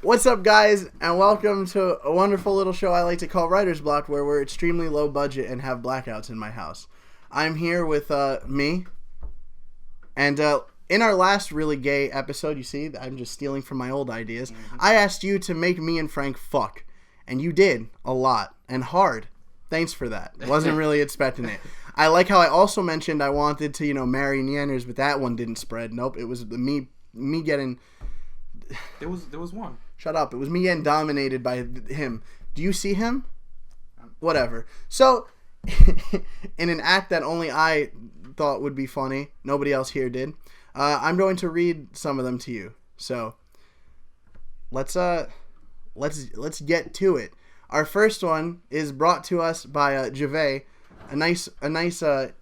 What's up, guys, and welcome to a wonderful little show I like to call Writer's Block, where we're extremely low budget and have blackouts in my house. I'm here with me, and in our last really gay episode, you see, I'm just stealing from my old ideas, I asked you to make me and Frank fuck, and you did, a lot, and hard. Thanks for that. Wasn't really expecting it. I like how I also mentioned I wanted to, marry Neanders, but that one didn't spread. Nope, it was me getting... There was one. Shut up. It was me getting dominated by him. Do you see him? Whatever. So, in an act that only I thought would be funny, nobody else here did, I'm going to read some of them to you. So, let's get to it. Our first one is brought to us by Gervais, a nice fellow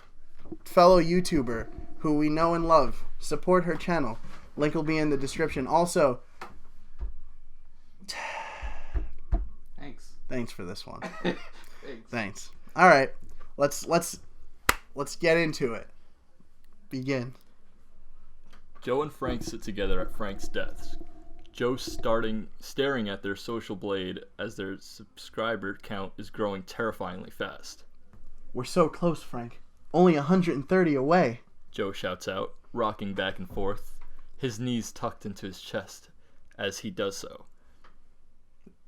YouTuber who we know and love. Support her channel. Link will be in the description. Also, thanks for this one. Thanks. All right, let's get into it. Begin. Joe and Frank sit together at Frank's desk. Joe staring at their social blade as their subscriber count is growing terrifyingly fast. We're so close, Frank. Only 130 away. Joe shouts out, rocking back and forth, his knees tucked into his chest as he does so.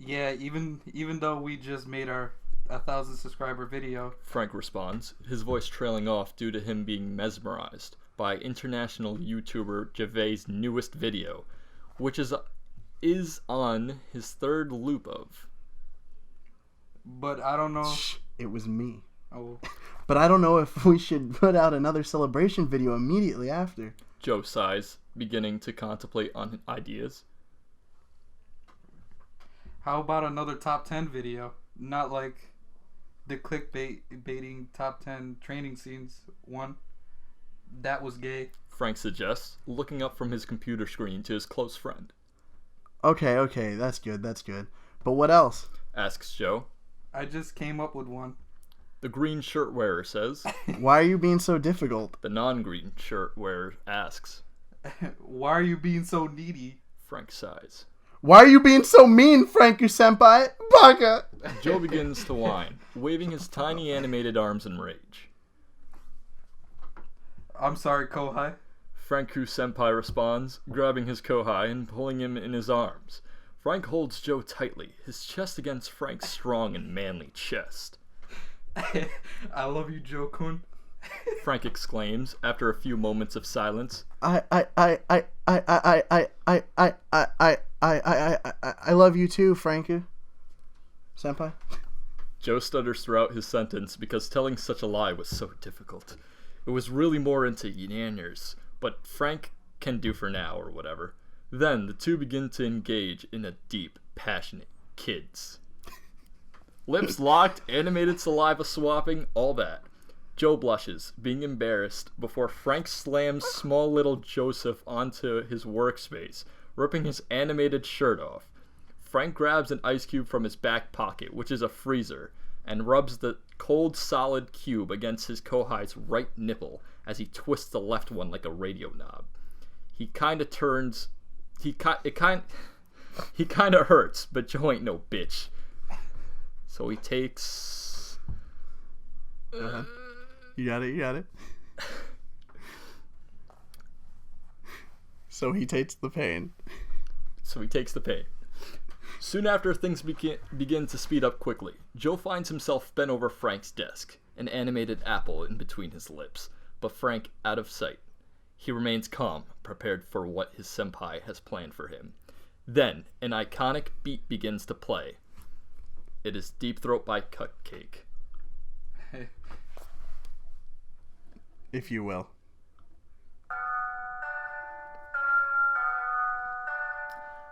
Yeah, even though we just made our 1,000 subscriber video, Frank responds, his voice trailing off due to him being mesmerized by international YouTuber Gervais' newest video, which is on his third loop of. But I don't know. Shh, it was me. Oh. But I don't know if we should put out another celebration video immediately after. Joe sighs, beginning to contemplate on ideas. How about another top 10 video? Not like the clickbaiting top 10 training scenes one. That was gay. Frank suggests, looking up from his computer screen to his close friend. Okay, that's good. But what else? Asks Joe. I just came up with one. The green shirt wearer says. Why are you being so difficult? The non-green shirt wearer asks. Why are you being so needy? Frank sighs. Why are you being so mean, Franku-senpai? Baka! Joe begins to whine, waving his tiny animated arms in rage. I'm sorry, Kohai. Franku-senpai responds, grabbing his Kohai and pulling him in his arms. Frank holds Joe tightly, his chest against Frank's strong and manly chest. I love you, Joe-kun. Frank exclaims after a few moments of silence. I love you too, Franku-senpai. Joe stutters throughout his sentence because telling such a lie was so difficult. It was really more into Neanders, but Frank can do for now or whatever. Then the two begin to engage in a deep, passionate kids. Lips locked, animated saliva swapping, all that. Joe blushes, being embarrassed, before Frank slams small little Joseph onto his workspace, ripping his animated shirt off. Frank grabs an ice cube from his back pocket, which is a freezer, and rubs the cold solid cube against his Kohai's right nipple as he twists the left one like a radio knob. He kinda hurts, but Joe ain't no bitch. So he takes... You got it. So he takes the pain. Soon after, things begin to speed up quickly. Joe finds himself bent over Frank's desk, an animated apple in between his lips, but Frank out of sight. He remains calm, prepared for what his senpai has planned for him. Then, an iconic beat begins to play. It is Deep Throat by Cupcake. If you will.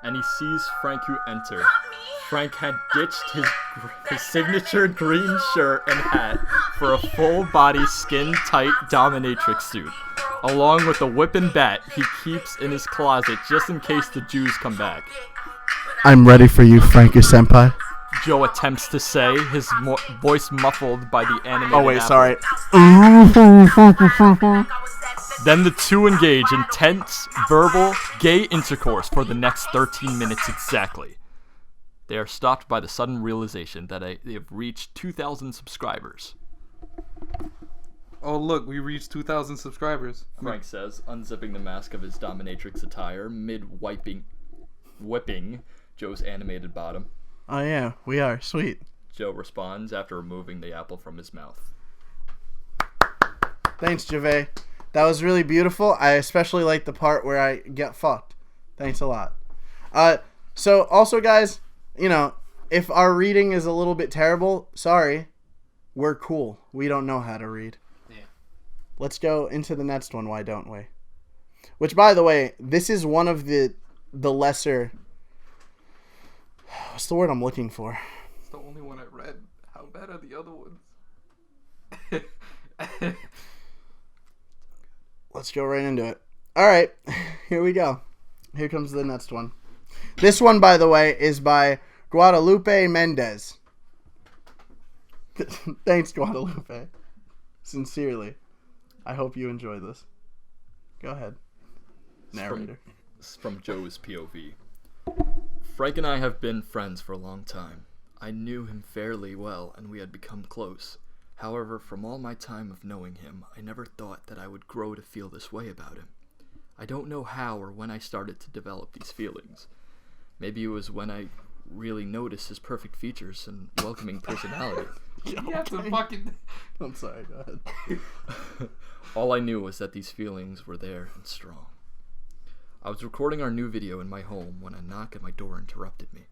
And he sees Franku enter. Frank had ditched his signature green shirt and hat for a full-body, skin-tight dominatrix suit, along with the whip and bat he keeps in his closet just in case the Jews come back. I'm ready for you, Franku-senpai. Joe attempts to say, his voice muffled by the animated Oh wait, apple. sorry. Then the two engage in tense, verbal, gay intercourse for the next 13 minutes exactly. They are stopped by the sudden realization that they have reached 2,000 subscribers. Oh, look, we reached 2,000 subscribers. Frank says, unzipping the mask of his dominatrix attire whipping Joe's animated bottom. Oh yeah, we are. Sweet. Joe responds after removing the apple from his mouth. Thanks, Jave. That was really beautiful. I especially like the part where I get fucked. Thanks a lot. So also, guys, you know, if our reading is a little bit terrible, sorry. We're cool. We don't know how to read. Yeah. Let's go into the next one, why don't we? Which, by the way, this is one of the lesser... What's the word I'm looking for? It's the only one I read. How bad are the other ones? Let's go right into it. All right, here we go. Here comes the next one. This one, by the way, is by Guadalupe Mendez. Thanks, Guadalupe. Sincerely. I hope you enjoy this. Go ahead. Narrator. It's from Joe's POV. Frank and I have been friends for a long time. I knew him fairly well, and we had become close. However, from all my time of knowing him, I never thought that I would grow to feel this way about him. I don't know how or when I started to develop these feelings. Maybe it was when I really noticed his perfect features and welcoming personality. I'm sorry, go ahead. All I knew was that these feelings were there and strong. I was recording our new video in my home when a knock at my door interrupted me.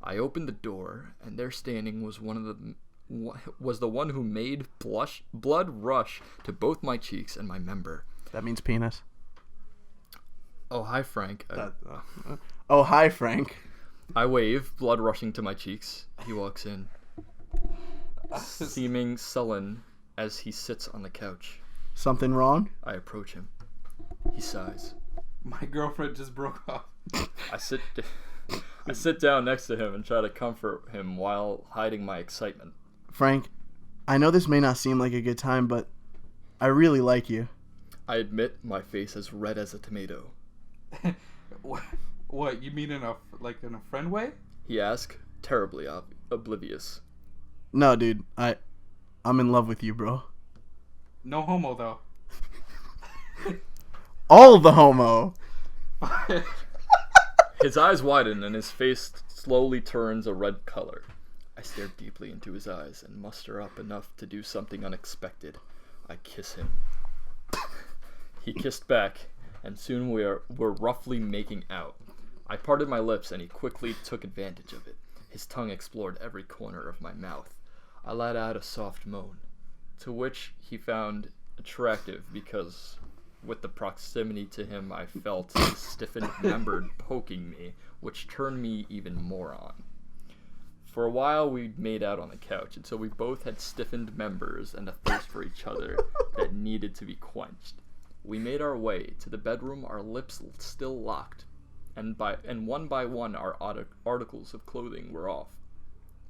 I opened the door, and there standing was the one who made blood rush to both my cheeks and my member. That means penis. Oh, hi, Frank. Oh, hi, Frank. I wave, blood rushing to my cheeks. He walks in, seeming sullen as he sits on the couch. Something wrong? I approach him. He sighs. My girlfriend just broke up. I sit down next to him and try to comfort him while hiding my excitement. Frank, I know this may not seem like a good time, but I really like you. I admit my face is red as a tomato. What? You mean in a friend way? He asks, terribly oblivious. No, dude. I'm in love with you, bro. No homo, though. All the homo. His eyes widen and his face slowly turns a red color. I stare deeply into his eyes and muster up enough to do something unexpected. I kiss him. He kissed back, and soon we're roughly making out. I parted my lips and he quickly took advantage of it. His tongue explored every corner of my mouth. I let out a soft moan, to which he found attractive because with the proximity to him I felt his stiffened member poking me, which turned me even more on. For a while we made out on the couch until we both had stiffened members and a thirst for each other that needed to be quenched. We made our way to the bedroom, our lips still locked, and one by one our articles of clothing were off.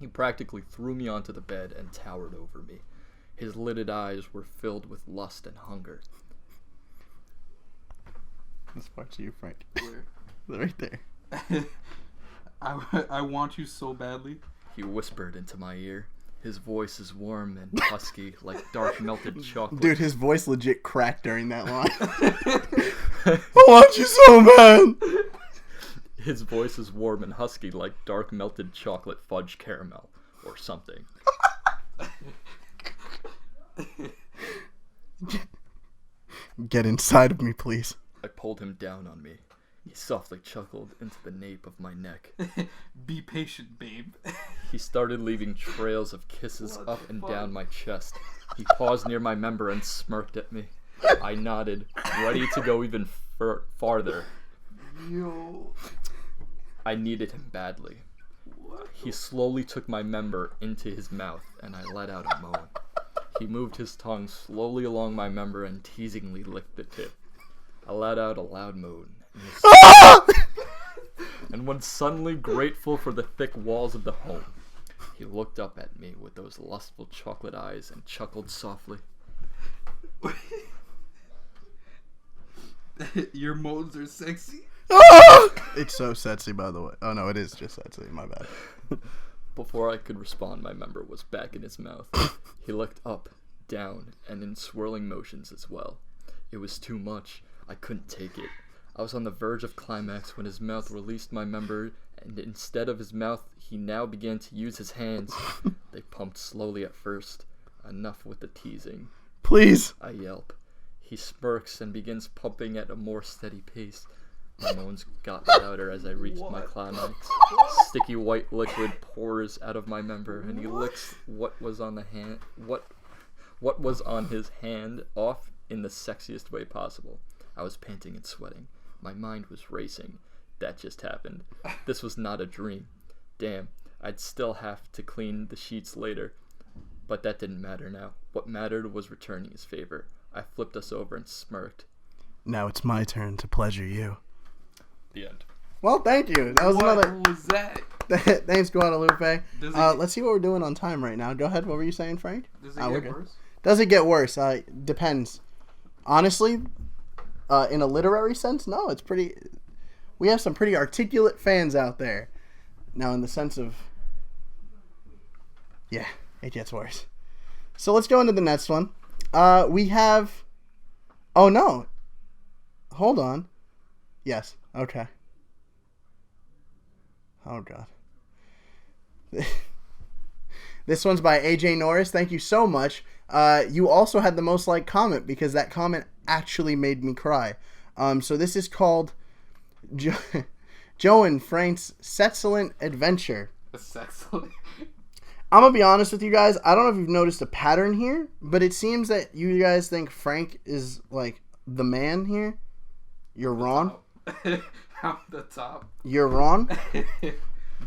He practically threw me onto the bed and towered over me. His lidded eyes were filled with lust and hunger. This part's you, Frank. Where? Right there. I want you so badly. He whispered into my ear. His voice is warm and husky, like dark melted chocolate. Dude, his voice legit cracked during that line. I want you so bad. His voice is warm and husky, like dark melted chocolate fudge caramel, or something. Get inside of me, please. I pulled him down on me. He softly chuckled into the nape of my neck. Be patient, babe. He started leaving trails of kisses up and down my chest. He paused near my member and smirked at me. I nodded, ready to go even farther. Yo. I needed him badly. He slowly took my member into his mouth, and I let out a moan. He moved his tongue slowly along my member and teasingly licked the tip. I let out a loud moan. And when suddenly grateful for the thick walls of the home, he looked up at me with those lustful chocolate eyes and chuckled softly. Your modes are sexy. It's so sexy, by the way. Oh no, it is just sexy. My bad. Before I could respond, my member was back in his mouth. He looked up, down, and in swirling motions as well. It was too much. I couldn't take it. I was on the verge of climax when his mouth released my member, and instead of his mouth, he now began to use his hands. They pumped slowly at first. Enough with the teasing. Please. I yelp. He smirks and begins pumping at a more steady pace. My moans got louder as I reached my climax. Sticky white liquid pours out of my member, and he licks what was on his hand off in the sexiest way possible. I was panting and sweating. My mind was racing. That just happened. This was not a dream. Damn, I'd still have to clean the sheets later. But that didn't matter now. What mattered was returning his favor. I flipped us over and smirked. Now it's my turn to pleasure you. The end. Well, thank you. That was What was that? Thanks, Guadalupe. Does Let's see what we're doing on time right now. Go ahead. What were you saying, Frank? Does it we're get good. worse? Does it get worse? Depends. Honestly, in a literary sense, no. It's pretty. We have some pretty articulate fans out there. Now, in the sense of, yeah, it gets worse. So let's go into the next one. We have. Oh no. Hold on. Yes. Okay. Oh god. This one's by AJ Norris. Thank you so much. You also had the most liked comment because that comment actually made me cry. So this is called Joe and Frank's Sexcellent Adventure. Sexcellent. I'm gonna be honest with you guys. I don't know if you've noticed a pattern here, but it seems that you guys think Frank is like the man here. You're wrong. I'm the top. You're wrong.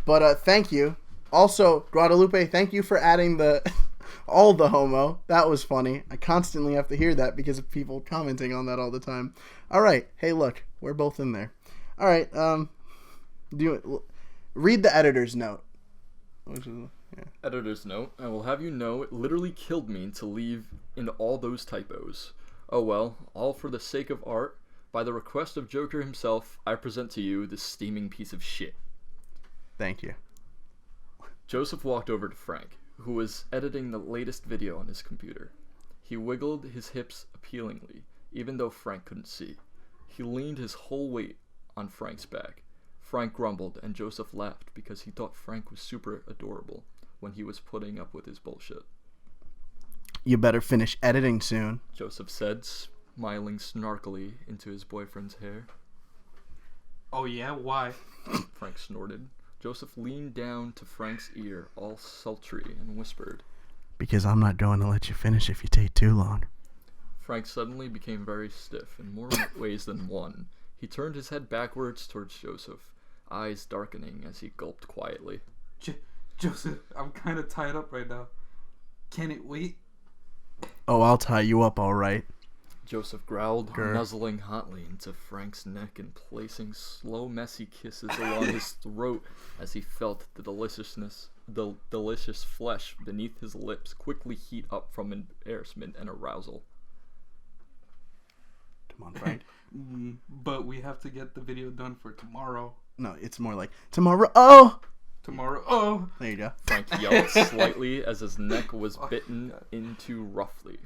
But thank you. Also, Guadalupe, thank you for adding the all the homo. That was funny. I constantly have to hear that because of people commenting on that all the time. All right. Hey, look, we're both in there. All right. Read the editor's note. Editor's note. I will have you know it literally killed me to leave in all those typos. Oh well, all for the sake of art. By the request of Joker himself, I present to you this steaming piece of shit. Thank you. Joseph walked over to Frank, who was editing the latest video on his computer. He wiggled his hips appealingly, even though Frank couldn't see. He leaned his whole weight on Frank's back. Frank grumbled, and Joseph laughed because he thought Frank was super adorable when he was putting up with his bullshit. You better finish editing soon, Joseph said, smiling snarkily into his boyfriend's hair. Oh yeah? Why? Frank snorted. Joseph leaned down to Frank's ear, all sultry, and whispered, because I'm not going to let you finish if you take too long. Frank suddenly became very stiff in more ways than one. He turned his head backwards towards Joseph, eyes darkening as he gulped quietly. Joseph, I'm kind of tied up right now. Can it wait? Oh, I'll tie you up all right. Joseph growled, nuzzling hotly into Frank's neck and placing slow, messy kisses along his throat as he felt the delicious flesh beneath his lips quickly heat up from embarrassment and arousal. Come on, Frank. But we have to get the video done for tomorrow. No, it's more like, tomorrow, oh! Tomorrow, oh! There you go. Frank yelled slightly as his neck was bitten into roughly.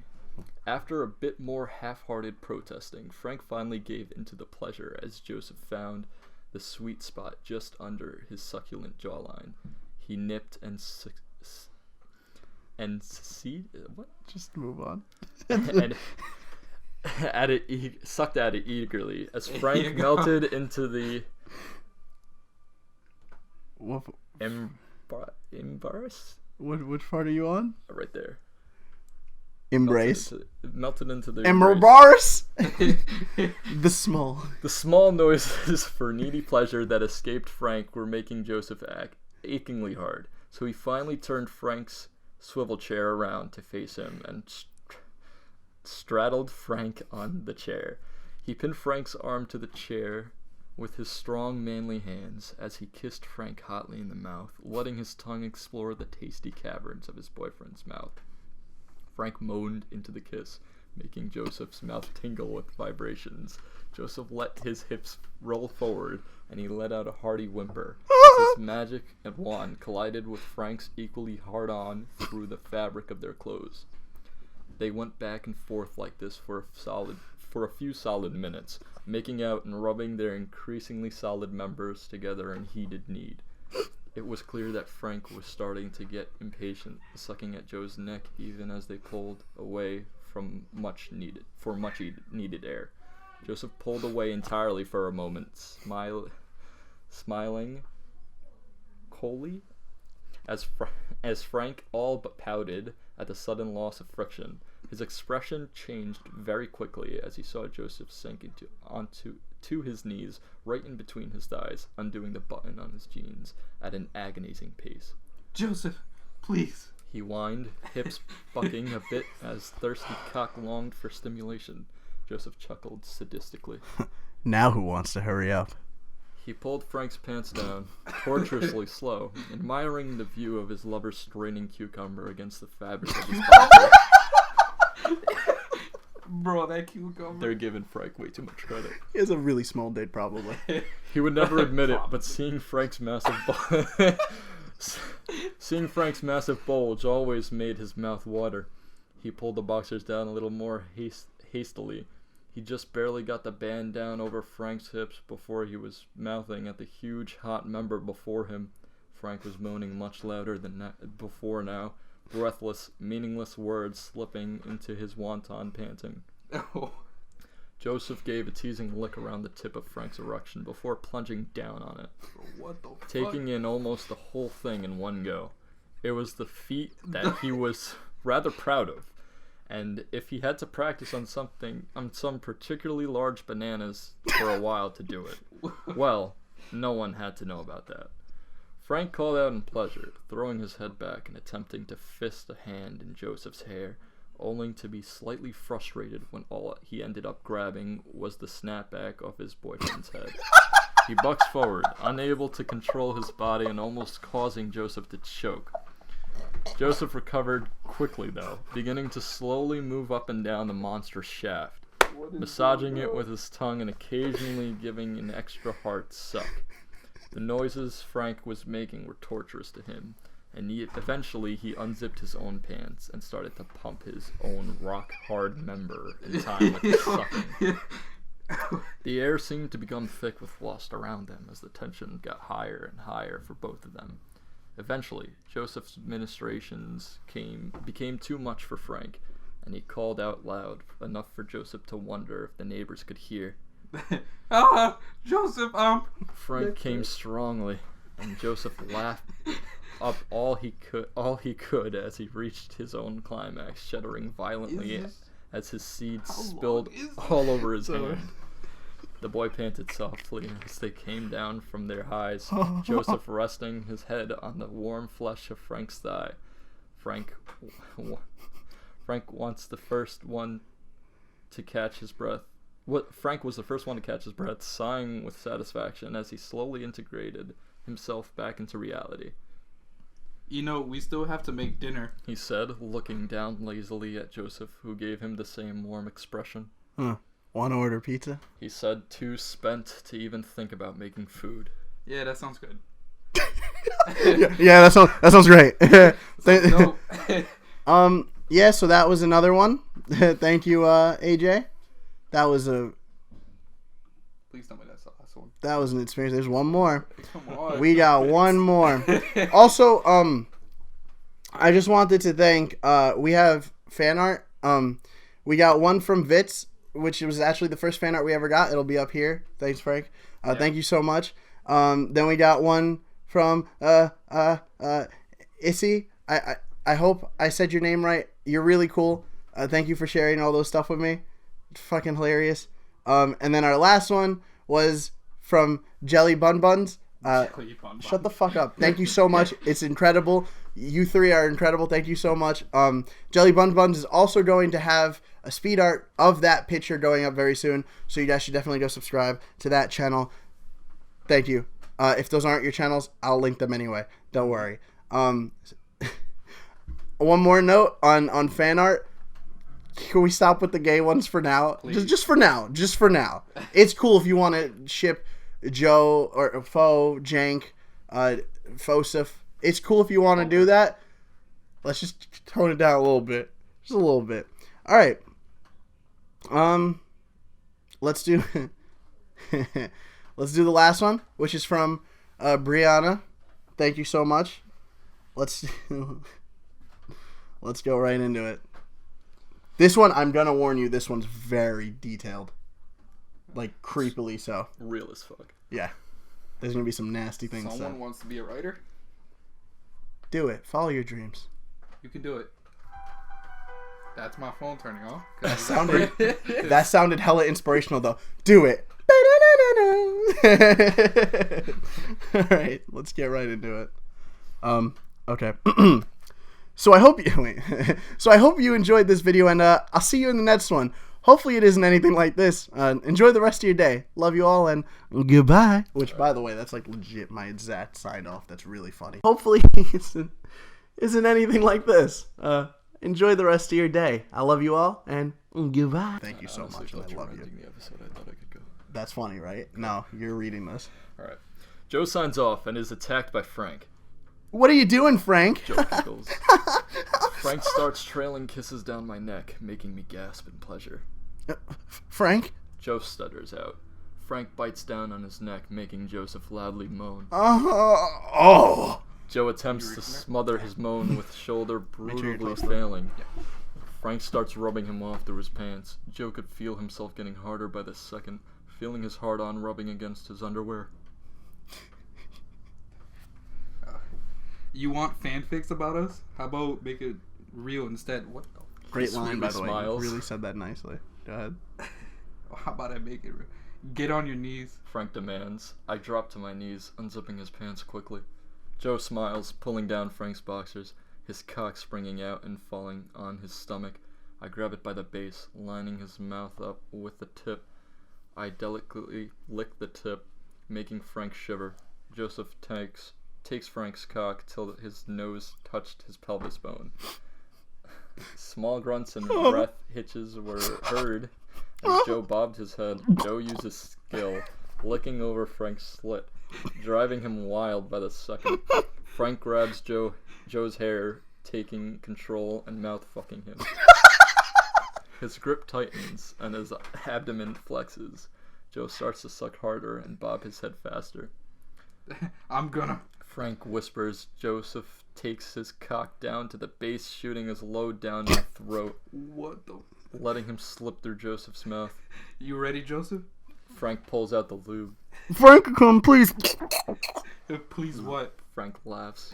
After a bit more half-hearted protesting, Frank finally gave into the pleasure as Joseph found the sweet spot just under his succulent jawline. He nipped and what? Just move on. and sucked at it eagerly as Frank melted into the embrace. Which part are you on? Right there. Embrace. Melted into the Emerald bars. The small noises for needy pleasure that escaped Frank were making Joseph act achingly hard. So he finally turned Frank's swivel chair around to face him and straddled Frank on the chair. He pinned Frank's arm to the chair with his strong, manly hands as he kissed Frank hotly in the mouth, letting his tongue explore the tasty caverns of his boyfriend's mouth. Frank moaned into the kiss, making Joseph's mouth tingle with vibrations. Joseph let his hips roll forward, and he let out a hearty whimper as his magic and wand collided with Frank's equally hard-on through the fabric of their clothes. They went back and forth like this for a few solid minutes, making out and rubbing their increasingly solid members together in heated need. It was clear that Frank was starting to get impatient, sucking at Joe's neck even as they pulled away from much needed air. Joseph pulled away entirely for a moment, smiling coldly as Frank all but pouted at the sudden loss of friction. His expression changed very quickly as he saw Joseph sink onto his knees, right in between his thighs, undoing the button on his jeans at an agonizing pace. Joseph, please. He whined, hips bucking a bit as thirsty cock longed for stimulation. Joseph chuckled sadistically. Now who wants to hurry up? He pulled Frank's pants down, tortuously slow, admiring the view of his lover's straining cucumber against the fabric of his body. Bro, that cucumber. They're giving Frank way too much credit. He has a really small dick, probably. He would never admit it, but seeing Frank's massive bulge always made his mouth water. He pulled the boxers down a little more hastily. He just barely got the band down over Frank's hips before he was mouthing at the huge hot member before him. Frank was moaning much louder than before now, breathless, meaningless words slipping into his wonton panting. Oh. Joseph gave a teasing lick around the tip of Frank's erection before plunging down on it, What the fuck? taking in almost the whole thing in one go. It was the feat that he was rather proud of, and if he had to practice on some particularly large bananas for a while to do it, well, no one had to know about that. Frank called out in pleasure, throwing his head back and attempting to fist a hand in Joseph's hair, only to be slightly frustrated when all he ended up grabbing was the snapback of his boyfriend's head. He bucks forward, unable to control his body and almost causing Joseph to choke. Joseph recovered quickly, though, beginning to slowly move up and down the monster's shaft, massaging it with his tongue and occasionally giving an extra hard suck. The noises Frank was making were torturous to him, and eventually he unzipped his own pants and started to pump his own rock-hard member in time with his sucking. The air seemed to become thick with lust around them as the tension got higher and higher for both of them. Eventually, Joseph's ministrations became too much for Frank, and he called out loud, enough for Joseph to wonder if the neighbors could hear. Joseph, Frank came strongly, and Joseph laughed up all he could as he reached his own climax, shuddering violently as his seed spilled all over his hand. The boy panted softly as they came down from their highs, Joseph resting his head on the warm flesh of Frank's thigh. Frank was the first one to catch his breath, sighing with satisfaction as he slowly integrated himself back into reality. You know, we still have to make dinner, he said, looking down lazily at Joseph, who gave him the same warm expression. Want to order pizza? He said, too spent to even think about making food. Yeah, that sounds good. yeah, that sounds great. Nope. Yeah, so that was another one. Thank you, AJ. That was Please tell me that's the last one. That was an experience. There's one more. Come on. We got one more. Also, I just wanted to thank. We have fan art. We got one from Vitz, which was actually the first fan art we ever got. It'll be up here. Thanks, Frank. Yeah. Thank you so much. Then we got one from Issy. I hope I said your name right. You're really cool. Thank you for sharing all those stuff with me. It's fucking hilarious. And then our last one was from Jelly Bun Buns. Shut the fuck up. Thank you so much. It's incredible. You three are incredible. Thank you so much. Jelly Bun Buns is also going to have a speed art of that picture going up very soon. So you guys should definitely go subscribe to that channel. Thank you. If those aren't your channels, I'll link them anyway. Don't worry. One more note on fan art. Can we stop with the gay ones for now? Please. Just for now. Just for now. It's cool if you want to ship Joe or Fo, Jank, Fosif. It's cool if you want to do that. Let's just tone it down a little bit. Just a little bit. All right. Let's do let's do the last one, which is from Brianna. Thank you so much. Let's go right into it. This one, I'm gonna warn you, this one's very detailed. Like, creepily so. Real as fuck. Yeah. There's gonna be some nasty things Someone said. wants to be a writer? Do it. Follow your dreams. You can do it. That's my phone turning off. That sounded hella inspirational, though. Do it. Alright, let's get right into it. Okay. So I hope you enjoyed this video, and I'll see you in the next one. Hopefully it isn't anything like this. Enjoy the rest of your day. Love you all, and goodbye. Which, by the way, that's like legit my exact sign off. That's really funny. Hopefully it isn't anything like this. Enjoy the rest of your day. I love you all, and goodbye. Thank you so much, and I love you. The episode, I thought I could go. That's funny, right? No, you're reading this. All right. Joe signs off and is attacked by Frank. What are you doing, Frank? Joe giggles. Frank starts trailing kisses down my neck, making me gasp in pleasure. Frank? Joe stutters out. Frank bites down on his neck, making Joseph loudly moan. Oh! Joe attempts to smother his moan with shoulder sure you're brutally close to failing. Frank starts rubbing him off through his pants. Joe could feel himself getting harder by the second, feeling his hard-on rubbing against his underwear. You want fanfics about us? How about make it real instead? What the? Great line, by the smiles. way. You really said that nicely. Go ahead. How about I make it real? Get on your knees. Frank demands. I drop to my knees, unzipping his pants quickly. Joe smiles, pulling down Frank's boxers, his cock springing out and falling on his stomach. I grab it by the base, lining his mouth up with the tip. I delicately lick the tip, making Frank shiver. Joseph takes Frank's cock till his nose touched his pelvis bone. Small grunts and breath hitches were heard as Joe bobbed his head. Joe uses skill, licking over Frank's slit, driving him wild by the second. Frank grabs Joe's hair, taking control and mouth fucking him. His grip tightens and his abdomen flexes. Joe starts to suck harder and bob his head faster. I'm gonna. Frank whispers. Joseph takes his cock down to the base, shooting his load down my throat. What the? Letting him slip through Joseph's mouth. You ready, Joseph? Frank pulls out the lube. Frank, come, please. Please what? Frank laughs.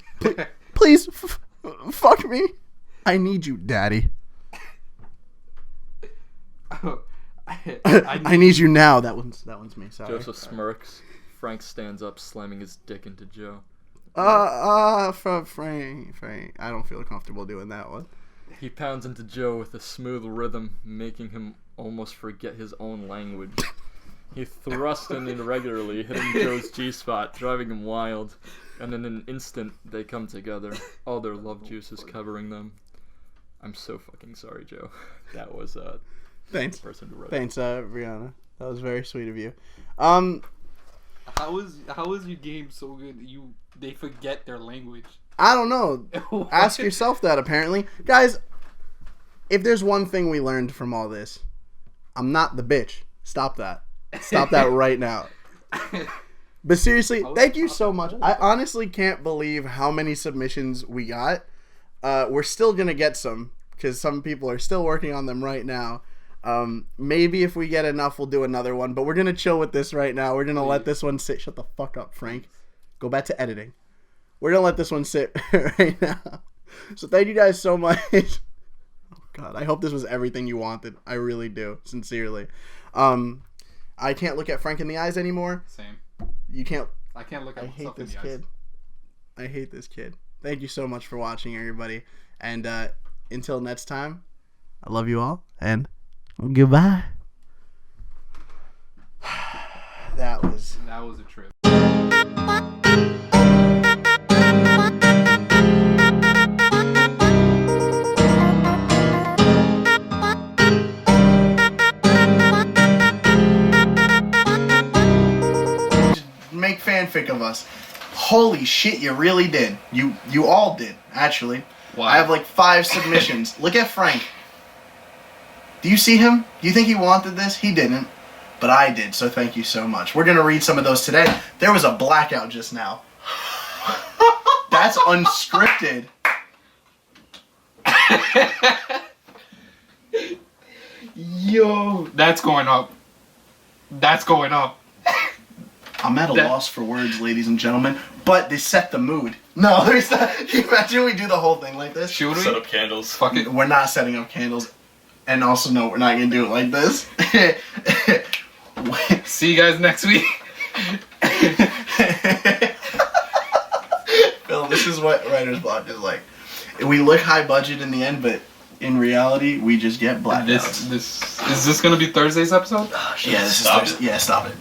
Please, fuck me. I need you, Daddy. I need you now. That one's me. Sorry. Joseph smirks. Frank stands up, slamming his dick into Joe. Frank. I don't feel comfortable doing that one. He pounds into Joe with a smooth rhythm, making him almost forget his own language. He thrusts in irregularly, hitting Joe's G-spot, driving him wild. And in an instant, they come together, all their love juices covering them. I'm so fucking sorry, Joe. That was Thanks. the person who wrote Thanks, Brianna. That was very sweet of you. How is your game so good? They forget their language. I don't know. Ask yourself that, apparently. Guys, if there's one thing we learned from all this, I'm not the bitch. Stop that. Stop that right now. But seriously, thank you so much. I honestly can't believe how many submissions we got. We're still going to get some, because some people are still working on them right now. Maybe if we get enough, we'll do another one. But we're going to chill with this right now. We're going to let this one sit. Shut the fuck up, Frank. Go back to editing. We're going to let this one sit right now. So thank you guys so much. Oh, God. I hope this was everything you wanted. I really do. Sincerely. I can't look at Frank in the eyes anymore. Same. You can't. I can't look at I hate myself in this the kid. eyes. I hate this kid. Thank you so much for watching, everybody. And until next time, I love you all. And goodbye. That was a trip. horrific of us. Holy shit, you really did. You all did, actually. Wow. I have like 5 submissions. Look at Frank. Do you see him? Do you think he wanted this? He didn't. But I did, so thank you so much. We're going to read some of those today. There was a blackout just now. That's unscripted. Yo, that's going up. That's going up. I'm at a loss for words, ladies and gentlemen, but they set the mood. No, there's not. Can you imagine we do the whole thing like this? Should we? Set up candles. Fuck it. We're not setting up candles. And also, no, we're not going to do it like this. See you guys next week. Phil, this is what writer's block is like. We look high budget in the end, but in reality, we just get blackouts. Is this gonna be Thursday's episode? Yeah, this is Thursday. Yeah, stop it.